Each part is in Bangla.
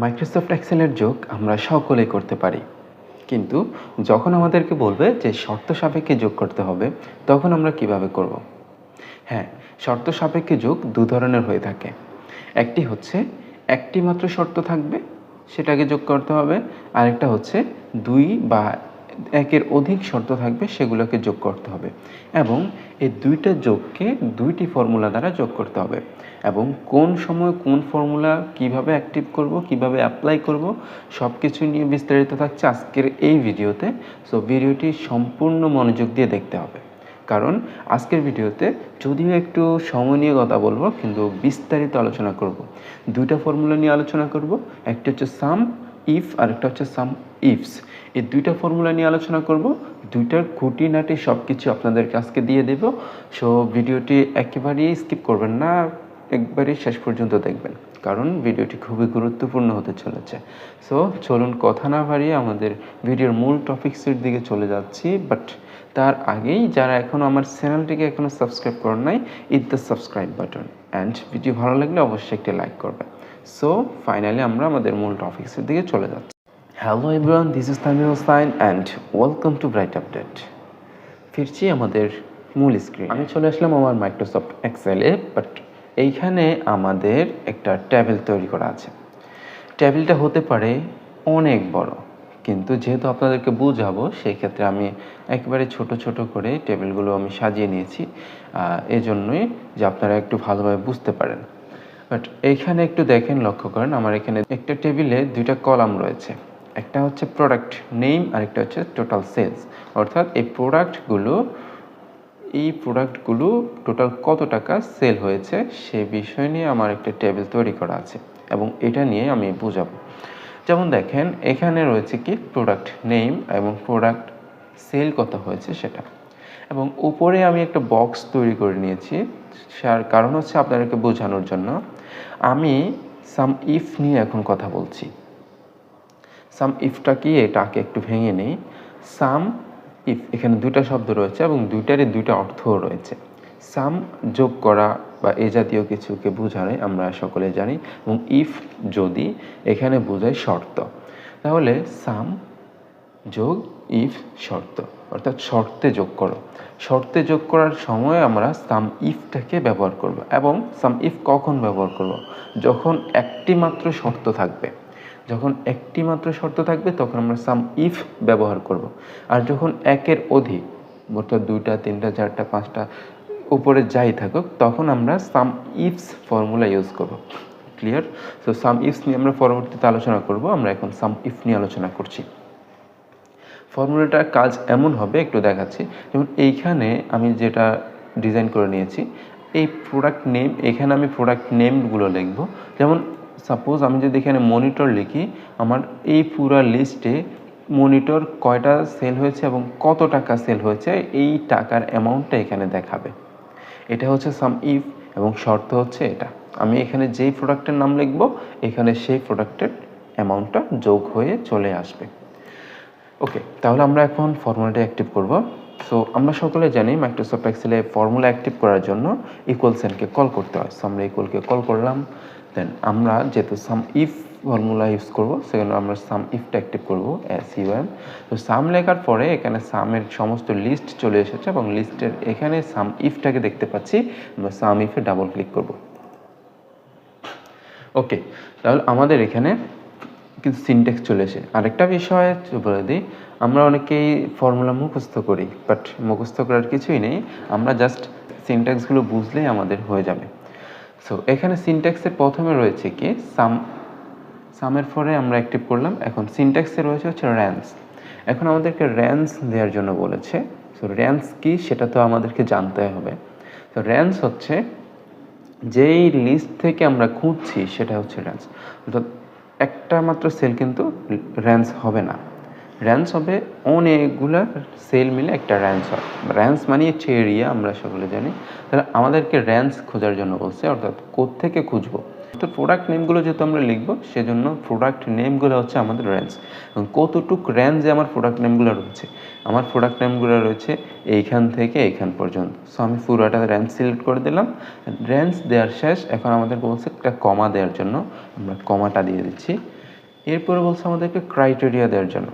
মাইক্রোসফট এক্সেলের যোগ আমরা সকলেই করতে পারি, কিন্তু যখন আমাদেরকে বলবে যে শর্ত সাপেক্ষে যোগ করতে হবে, তখন আমরা কিভাবে করব? হ্যাঁ, শর্ত সাপেক্ষে যোগ দু ধরনের হয়ে থাকে। একটি হচ্ছে একটি মাত্র শর্ত থাকবে, সেটাকে যোগ করতে হবে। আরেকটা হচ্ছে দুই বা একের অধিক শর্ত থাকবে, সেগুলোকে যোগ করতে হবে। এবং এই দুইটা যোগকে দুইটি ফর্মুলা দ্বারা যোগ করতে হবে। এবং কোন সময় কোন ফর্মুলা কিভাবে অ্যাক্টিভ করব, কিভাবে অ্যাপ্লাই করব, সব কিছু নিয়ে বিস্তারিত থাকছে আজকের এই ভিডিওতে। সো ভিডিওটি সম্পূর্ণ মনোযোগ দিয়ে দেখতে হবে, কারণ আজকের ভিডিওতে যদিও একটু সময় নিয়ে কথা বলবো, কিন্তু বিস্তারিত আলোচনা করব। দুইটা ফর্মুলা নিয়ে আলোচনা করব, একটা হচ্ছে সাম ইফ আর একটা হচ্ছে সাম ইফস। এই দুইটা ফর্মুলা নিয়ে আলোচনা করব, দুইটার খুঁটিনাটি সব কিছু আপনাদেরকে আজকে দিয়ে দেব। সো ভিডিওটি একেবারেই স্কিপ করবেন না, একবারেই শেষ পর্যন্ত দেখবেন, কারণ ভিডিওটি খুবই গুরুত্বপূর্ণ হতে চলেছে। সো চলুন কথা না বাড়িয়ে আমাদের ভিডিওর মূল টপিক্সের দিকে চলে যাচ্ছি। বাট তার আগেই যারা এখনও আমার চ্যানেলটিকে এখনও সাবস্ক্রাইব করেন নাই, hit the subscribe button, and video ভালো লাগলে অবশ্যই একটি লাইক করবেন। সো ফাইনালি আমরা আমাদের মূল টপিক্সের দিকে চলে যাচ্ছি। Hello everyone, this is Tanvir Hossain and welcome to bright update. ফিরছি আমাদের মূল স্ক্রিন। আমি চলে আসলাম আমার মাইক্রোসফট এক্সেলে। বাট এইখানে আমাদের একটা টেবিল তৈরি করা আছে। টেবিলটা হতে পারে অনেক বড়, কিন্তু যেহেতু আপনাদেরকে বোঝাবো, সেই ক্ষেত্রে আমি একেবারে ছোট ছোট করে টেবিলগুলো আমি সাজিয়ে নিয়েছি, এই জন্যই যে আপনারা একটু ভালোভাবে বুঝতে পারেন। বাট এইখানে একটু দেখেন, লক্ষ্য করেন, আমার এখানে একটা টেবিলে দুইটা কলাম রয়েছে। একটা হচ্ছে প্রোডাক্ট নেম আর একটা হচ্ছে টোটাল সেলস, অর্থাৎ এই প্রোডাক্টগুলো টোটাল কত টাকা সেল হয়েছে সে বিষয় নিয়ে আমার একটা টেবিল তৈরি করা আছে, এবং এটা নিয়ে আমি বোঝাবো। যেমন দেখেন, এখানে রয়েছে কি প্রোডাক্ট নেম এবং প্রোডাক্ট সেল কত হয়েছে সেটা, এবং উপরে আমি একটা বক্স তৈরি করে নিয়েছি। তার কারণ হচ্ছে আপনাদেরকে বোঝানোর জন্য। আমি সাম ইফ নিয়ে এখন কথা বলছি। সাম ইফটা কি, এটাকে একটু ভেঙে নেই। সাম ইফ, এখানে দুইটা শব্দ রয়েছে এবং দুইটারই দুইটা অর্থও রয়েছে। সাম যোগ করা বা এ জাতীয় কিছুকে বোঝায়, আমরা সকলে জানি। এবং ইফ যদি, এখানে বোঝায় শর্ত। তাহলে সাম যোগ ইফ শর্ত, অর্থাৎ শর্তে যোগ করো। শর্তে যোগ করার সময় আমরা সাম ইফটাকে ব্যবহার করব। এবং সাম ইফ কখন ব্যবহার করব? যখন একটি মাত্র শর্ত থাকবে। যখন একটি মাত্র শর্ত থাকবে তখন আমরা সাম ইফ ব্যবহার করব। আর যখন একের অধিক, অর্থাৎ দুইটা, তিনটা, চারটা, পাঁচটা, উপরে যাই থাকুক, তখন আমরা সাম ইফস ফর্মুলা ইউজ করব। ক্লিয়ার? সো সাম ইফস নিয়ে আমরা পরবর্তীতে আলোচনা করব। আমরা এখন সাম ইফ নিয়ে আলোচনা করছি। ফর্মুলাটার কাজ এমন হবে, একটু দেখাচ্ছি। যেমন এইখানে আমি যেটা ডিজাইন করে নিয়েছি, এই প্রোডাক্ট নেম, এখানে আমি প্রোডাক্ট নেমগুলো লিখব। যেমন সাপোজ আমি যদি এখানে মনিটর লিখি, আমার এই পুরো লিস্টে মনিটর কয়টা সেল হয়েছে এবং কত টাকা সেল হয়েছে, এই টাকার অ্যামাউন্টটা এখানে দেখাবে। এটা হচ্ছে সাম ইফ, এবং শর্ত হচ্ছে এটা। আমি এখানে যেই প্রোডাক্টের নাম লিখব, এখানে সেই প্রোডাক্টের অ্যামাউন্টটা যোগ হয়ে চলে আসবে। ওকে, তাহলে আমরা এখন ফর্মুলাটা অ্যাক্টিভ করব। সো আমরা সকলে জানি মাইক্রোসফট এক্সেলে ফর্মুলা অ্যাক্টিভ করার জন্য ইকুয়াল সাইনকে কল করতে হয়। সো আমরা ইকুয়ালকে কল করলাম। দেন আমরা যেহেতু সাম ইফ ফর্মুলা ইউজ করব, সেখানে আমরা সাম ইফটা অ্যাক্টিভ করব, SUM। তো সাম লেখার পরে এখানে সামের সমস্ত লিস্ট চলে এসেছে, এবং লিস্টের এখানে সাম ইফটাকে দেখতে পাচ্ছি। আমরা সাম ইফে ডাবল ক্লিক করব। ওকে, তাহলে আমাদের এখানে কিন্তু সিনট্যাক্স চলে এসে আরেকটা বিষয় বলে দিই। আমরা অনেকেই ফর্মুলা মুখস্থ করি, বাট মুখস্থ করার কিছুই নেই। আমরা জাস্ট সিনট্যাক্সগুলো বুঝলেই আমাদের হয়ে যাবে। সো এখানে সিনট্যাক্সের প্রথমে রয়েছে কি সামের পরে আমরা অ্যাক্টিভ করলাম। এখন সিনট্যাক্সে রয়েছে হচ্ছে র্যান্স। এখন আমাদেরকে র্যান্স দেওয়ার জন্য বলেছে। সো র্যান্স কি, সেটা তো আমাদেরকে জানতে হবে। তো র্যান্স হচ্ছে যেই লিস্ট থেকে আমরা খুঁজছি, সেটা হচ্ছে র্যান্স। অর্থাৎ একটা মাত্র সেল কিন্তু র্যান্স হবে না, র্যান্স হবে অনেকগুলা সেল মিলে একটা র্যান্স হয়। র্যান্স মানে হচ্ছে এরিয়া, আমরা সকলে জানি। তাহলে আমাদেরকে র্যান্স খোঁজার জন্য বলছে, অর্থাৎ কোত্থেকে খুঁজবো। তো প্রোডাক্ট নেমগুলো যেহেতু আমরা লিখবো, সেজন্য প্রোডাক্ট নেমগুলো হচ্ছে আমাদের র্যান্স। এবং কতটুক র্যাঞ্জে আমার প্রোডাক্ট নেমগুলো রয়েছে, আমার প্রোডাক্ট নেমগুলো রয়েছে এইখান থেকে এইখান পর্যন্ত। সো আমি পুরোটা র্যাঞ্জ সিলেক্ট করে দিলাম। র্যাঞ্জ দেওয়ার শেষ, এখন আমাদের বলছে একটা কমা দেওয়ার জন্য, আমরা কমাটা দিয়ে দিচ্ছি। এরপরে বলছে আমাদেরকে ক্রাইটেরিয়া দেওয়ার জন্য।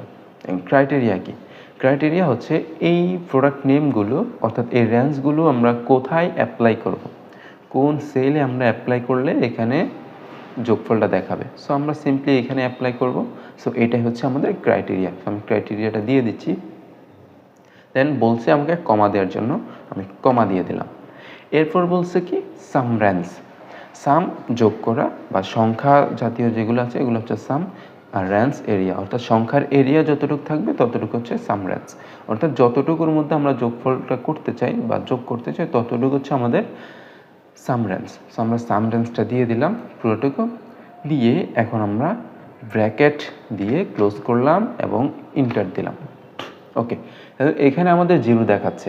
ক্রাইটেরিয়া কি? ক্রাইটেরিয়া হচ্ছে এই প্রোডাক্ট নেমগুলো অর্থাৎ এই রেঞ্জগুলো আমরা কোথায় অ্যাপ্লাই করব, কোন সেলে আমরা অ্যাপ্লাই করলে এখানে যোগফলটা দেখাবে। সো আমরা সিম্পলি এখানে অ্যাপ্লাই করব। সো এটাই হচ্ছে আমাদের ক্রাইটেরিয়া। আমি ক্রাইটেরিয়াটা দিয়ে দিচ্ছি। দেন বলছে আমাকে কমা দেওয়ার জন্য, আমি কমা দিয়ে দিলাম। এরপর বলছে কি সাম রেঞ্জ, সাম যোগ করা বা সংখ্যা জাতীয় যেগুলো আছে এগুলো হচ্ছে সাম, আর রেঞ্জ এরিয়া অর্থাৎ সংখ্যার এরিয়া যতটুকু থাকবে ততটুকু হচ্ছে সাম রেঞ্জ, অর্থাৎ যতটুকুর মধ্যে আমরা যোগফলটা করতে চাই বা যোগ করতে চাই ততটুকু হচ্ছে আমাদের সাম রেঞ্জ। সো আমরা সাম রেঞ্জটা দিয়ে দিলাম পুরোটুকু, দিয়ে এখন আমরা ব্র্যাকেট দিয়ে ক্লোজ করলাম এবং ইন্টার দিলাম। ওকে, এখানে আমাদের জিরো দেখাচ্ছে।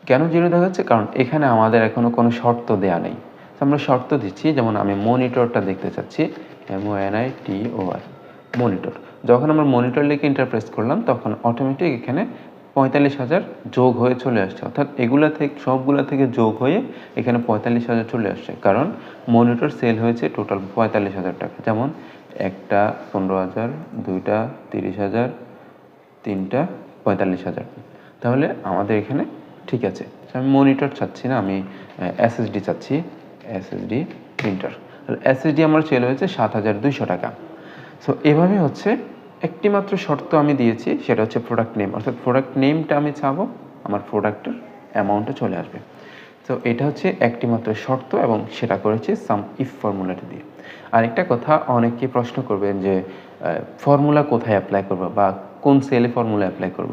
কেন জিরো দেখাচ্ছে? কারণ এখানে আমাদের এখনও কোনো শর্ত দেয়া নেই। আমরা শর্ত দিচ্ছি, যেমন আমি মনিটরটা দেখতে চাচ্ছি, MONITOR মনিটর। যখন আমরা মনিটর লিখে ইন্টারপ্রেস করলাম তখন অটোমেটিক এখানে 45,000 যোগ হয়ে চলে আসছে, অর্থাৎ এগুলা থেকে সবগুলা থেকে যোগ হয়ে এখানে 45,000 চলে আসছে, কারণ মনিটর সেল হয়েছে টোটাল 45,000 টাকা। যেমন একটা 15,000, দুইটা 30,000, তিনটা 45,000। তাহলে আমাদের এখানে ঠিক আছে। আমি মনিটর চাচ্ছি না, আমি SSD চাচ্ছি, SSD প্রিন্টার। SSD আমার সেল হয়েছে 7,200 টাকা। সো এভাবে হচ্ছে একটি মাত্র শর্ত আমি দিয়েছি, সেটা হচ্ছে প্রোডাক্ট নেম, অর্থাৎ প্রোডাক্ট নেমটা আমি চাবো আমার প্রোডাক্টের অ্যামাউন্টে চলে আসবে। তো এটা হচ্ছে একটি মাত্র শর্ত এবং সেটা করেছি সাম ইফ ফর্মুলাটা দিয়ে। আরেকটা কথা, অনেকে প্রশ্ন করবেন যে ফর্মুলা কোথায় অ্যাপ্লাই করব বা কোন সেলে ফর্মুলা অ্যাপ্লাই করব।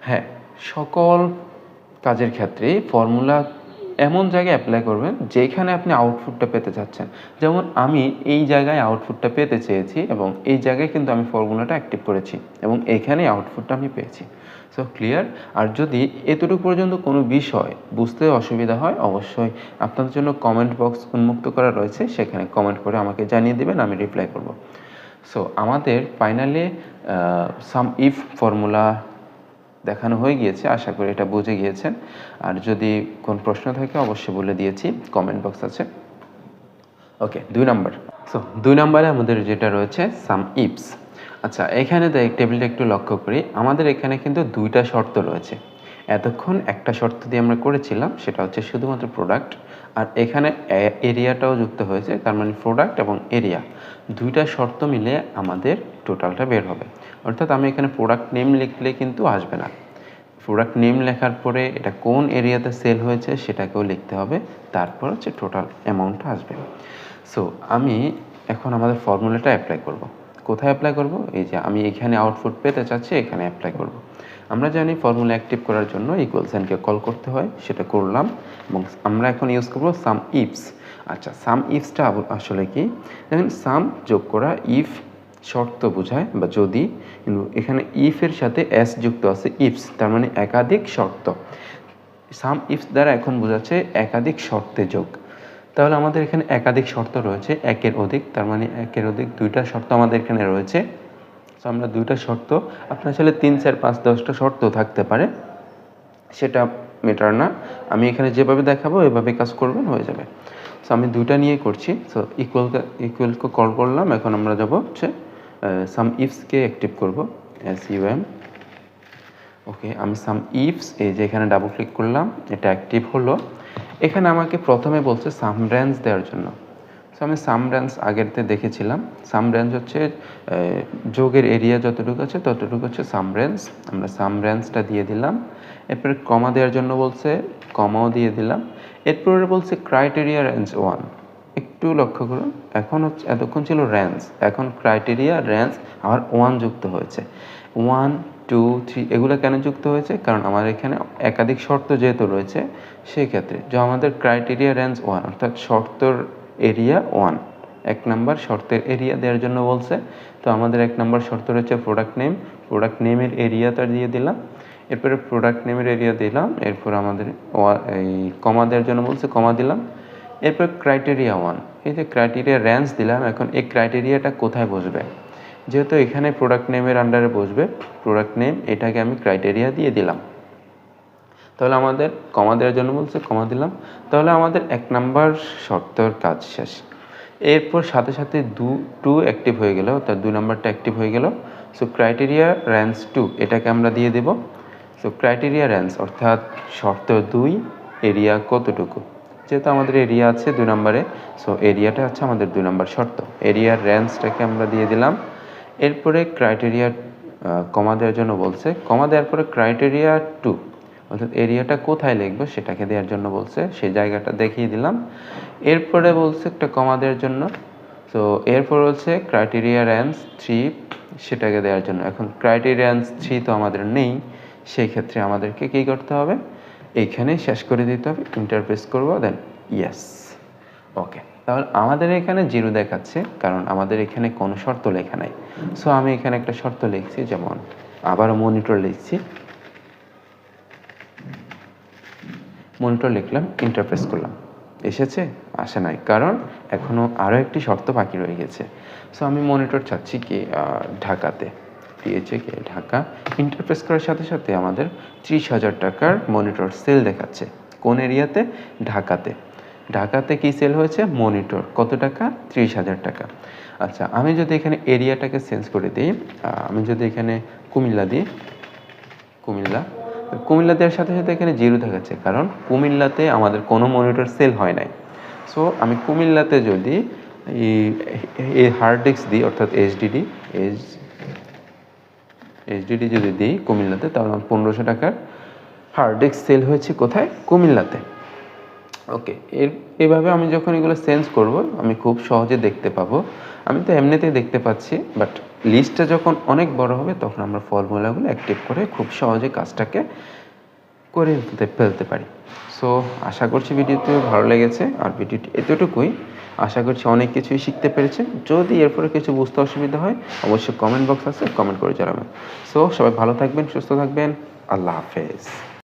হ্যাঁ, সকল কাজের ক্ষেত্রেই ফর্মুলা এমন জায়গায় অ্যাপ্লাই করবেন যেখানে আপনি আউটপুটটা পেতে চাচ্ছেন। যেমন আমি এই জায়গায় আউটপুটটা পেতে চেয়েছি এবং এই জায়গায় কিন্তু আমি ফর্মুলাটা অ্যাক্টিভ করেছি এবং এইখানেই আউটপুটটা আমি পেয়েছি। So clear? আর যদি এতটুকু পর্যন্ত কোনো বিষয় বুঝতে অসুবিধা হয় অবশ্যই আপনাদের জন্য কমেন্ট বক্স উন্মুক্ত করা রয়েছে, সেখানে কমেন্ট করে আমাকে জানিয়ে দেবেন, আমি রিপ্লাই করব। সো আমাদের ফাইনালি সাম ইফ ফর্মুলা দেখানো হয়ে গিয়েছে, আশা করি এটা বুঝে গিয়েছেন। আর যদি কোন প্রশ্ন থাকে অবশ্যই বলে দিয়েছি, কমেন্ট বক্স আছে। ওকে, 2 নাম্বার। সো 2 নাম্বারে আমাদের যেটা রয়েছে সাম ইফস। আচ্ছা, এখানে টেবিলটা একটু লক্ষ্য করি, আমাদের এখানে কিন্তু 2টা শর্ত রয়েছে। এতক্ষণ একটা শর্ত দিয়ে আমরা করেছিলাম, সেটা হচ্ছে শুধুমাত্র প্রোডাক্ট, আর এখানে এরিয়াটাও যুক্ত হয়েছে, তার মানে প্রোডাক্ট এবং এরিয়া 2টা শর্ত মিলে আমাদের টোটালটা বের হবে। অর্থাৎ আমি এখানে প্রোডাক্ট নেম লিখলে কিন্তু আসবে না, প্রোডাক্ট নেম লেখার পরে এটা কোন এরিয়াতে সেল হয়েছে সেটাকেও লিখতে হবে, তারপর হচ্ছে টোটাল অ্যামাউন্টটা আসবে। সো আমি এখন আমাদের ফর্মুলাটা অ্যাপ্লাই করব। কোথায় অ্যাপ্লাই করব? এই যে আমি এখানে আউটপুট পেতে চাচ্ছি, এখানে অ্যাপ্লাই করব। আমরা জানি ফর্মুলা অ্যাক্টিভ করার জন্য ইকুয়াল সাইনকে কল করতে হয়, সেটা করলাম এবং আমরা এখন ইউজ করব সাম ইফস। আচ্ছা, সাম ইফসটা আসলে কি? দেখেন, সাম যোগ করা, ইফ শর্ত বোঝায় বা যদি, কিন্তু এখানে ইফের সাথে এস যুক্ত আছে, ইফস তার মানে একাধিক শর্ত। সাম ইফস দ্বারা এখন বোঝাচ্ছে একাধিক শর্তে যোগ। তাহলে আমাদের এখানে একাধিক শর্ত রয়েছে, একের অধিক, তার মানে একের অধিক 2টা শর্ত আমাদের এখানে রয়েছে। সো আমরা 2টা শর্ত, আপনার আসলে 3, 4, 5, 10টা শর্ত থাকতে পারে, সেটা মেটার না। আমি এখানে যেভাবে দেখাবো এভাবে কাজ করবেন, হয়ে যাবে। সো আমি 2টা নিয়ে করছি। সো ইকুয়ালকে কল করলাম, এখন আমরা যাব হচ্ছে সাম ইফসকে অ্যাক্টিভ করব, SUM। ওকে, আমি সাম ইফস, এই যে এখানে ডাবল ক্লিক করলাম, এটা অ্যাক্টিভ হলো। এখানে আমাকে প্রথমে বলছে সাম রেঞ্জ দেওয়ার জন্য। সো আমি সাম রেঞ্জ আগেরতে দেখেছিলাম, সাম রেঞ্জ হচ্ছে যোগের এরিয়া যতটুকু আছে ততটুকু হচ্ছে সাম রেঞ্জ। আমরা সাম রেঞ্জটা দিয়ে দিলাম। এরপরে কমা দেওয়ার জন্য বলছে, কমাও দিয়ে দিলাম। এরপরে বলছে ক্রাইটেরিয়া রেঞ্জ 1। একটু লক্ষ্য করুন, এখন হচ্ছে এতক্ষণ ছিল রেঞ্জ, এখন ক্রাইটেরিয়া রেঞ্জ আবার 1 যুক্ত হয়েছে। 1, 2, 3 এগুলো কেন যুক্ত হয়েছে? কারণ আমার এখানে একাধিক শর্ত যেহেতু রয়েছে, সেই ক্ষেত্রে যে আমাদের ক্রাইটেরিয়া রেঞ্জ 1 অর্থাৎ শর্তর এরিয়া 1, 1 নাম্বার শর্তের এরিয়া দেওয়ার জন্য বলছে। তো আমাদের 1 নাম্বার শর্ত রয়েছে প্রোডাক্ট নেম, প্রোডাক্ট নেমের এরিয়াটা দিয়ে দিলাম। এরপরে প্রোডাক্ট নেমের এরিয়া দিলাম, এরপর আমাদের এই কমা দেওয়ার জন্য বলছে, কমা দিলাম। এরপর ক্রাইটেরিয়া 1, এই যে ক্রাইটেরিয়া রেঞ্জ দিলাম, এখন এই ক্রাইটেরিয়াটা কোথায় বসবে? যেহেতু এখানে প্রোডাক্ট নেমের আন্ডারে বসবে, প্রোডাক্ট নেম, এটাকে আমি ক্রাইটেরিয়া দিয়ে দিলাম। তাহলে আমাদের কমা দেওয়ার জন্য বলছে, কমা দিলাম। তাহলে আমাদের 1 নাম্বার শর্তের কাজ শেষ। এরপর সাথে সাথে টু অ্যাক্টিভ হয়ে গেল, অর্থাৎ 2 নাম্বারটা অ্যাক্টিভ হয়ে গেল। সো ক্রাইটেরিয়া রেঞ্জ 2 এটাকে আমরা দিয়ে দেব। সো ক্রাইটেরিয়া রেঞ্জ অর্থাৎ শর্ত 2 এরিয়া কতটুকু, যেহেতু আমাদের এরিয়া আছে 2 নম্বরে, সো এরিয়াটা হচ্ছে আমাদের 2 নম্বর শর্ত। এরিয়ার রেঞ্জটাকে আমরা দিয়ে দিলাম। এরপরে ক্রাইটেরিয়া কমা দেওয়ার জন্য বলছে, কমা দেওয়ার পরে ক্রাইটেরিয়া 2 অর্থাৎ এরিয়াটা কোথায় লিখবো সেটাকে দেওয়ার জন্য বলছে, সেই জায়গাটা দেখিয়ে দিলাম। এরপরে বলছে একটা কমা দেওয়ার জন্য, সো এরপর বলছে ক্রাইটেরিয়া রেঞ্জ 3 সেটাকে দেওয়ার জন্য। এখন ক্রাইটেরিয়া রেঞ্জ 3 তো আমাদের নেই, সেই ক্ষেত্রে আমাদেরকে কী করতে হবে, এইখানে শেষ করে দিতে হবে, ইন্টার প্রেস করবো, দেন ইয়েস। ওকে, তাহলে আমাদের এখানে 0 দেখাচ্ছে কারণ আমাদের এখানে কোনো শর্ত লেখা নাই। সো আমি এখানে একটা শর্ত লিখছি, যেমন আবারও মনিটর লিখছি, মনিটর লিখলাম, ইন্টার প্রেস করলাম, এসেছে? আসে নাই, কারণ এখনও আরও একটি শর্ত বাকি রয়ে গেছে। সো আমি মনিটর চাচ্ছি কি ঢাকাতে, দিয়েছে কি ঢাকা। ইন্টার প্রেস করার সাথে সাথে আমাদের 30,000 টাকার মনিটর সেল দেখাচ্ছে। কোন এরিয়াতে? ঢাকাতে। ঢাকাতে কি সেল হয়েছে? মনিটর। কত টাকা? 30,000 টাকা। আচ্ছা, আমি যদি এখানে এরিয়াটাকে চেঞ্জ করে দিই, আমি যদি এখানে কুমিল্লা দিই, কুমিল্লা দেওয়ার সাথে সাথে এখানে 0 দেখাচ্ছে, কারণ কুমিল্লাতে আমাদের কোনো মনিটর সেল হয় নাই। সো আমি কুমিল্লাতে যদি এই হার্ড ডিস্ক দিই, অর্থাৎ এইচডিডি যদি দিই কুমিল্লাতে, তাহলে আমার 1500 টাকার হার্ড ডিস্ক সেল হয়েছে কোথায়? কুমিল্লাতে। ওকে, এইভাবে আমি যখন এগুলো চেঞ্জ করব, আমি খুব সহজে দেখতে পাবো। আমি তো এমনিতেই দেখতে পাচ্ছি, বাট লিস্টটা যখন অনেক বড় হবে তখন আমরা ফর্মুলাগুলো অ্যাক্টিভ করে খুব সহজে কাজটাকে করে ফেলতে পারি। সো আশা করছি ভিডিওটি ভালো লেগেছে, আর ভিডিওটি এতটুকুই। আশা করছি অনেক কিছুই শিখতে পেরেছেন। যদি এরপরে কিছু বুঝতে অসুবিধা হয় অবশ্যই কমেন্ট বক্স আছে, কমেন্ট করে জানাবেন। সো সবাই ভালো থাকবেন, সুস্থ থাকবেন। আল্লাহ হাফেজ।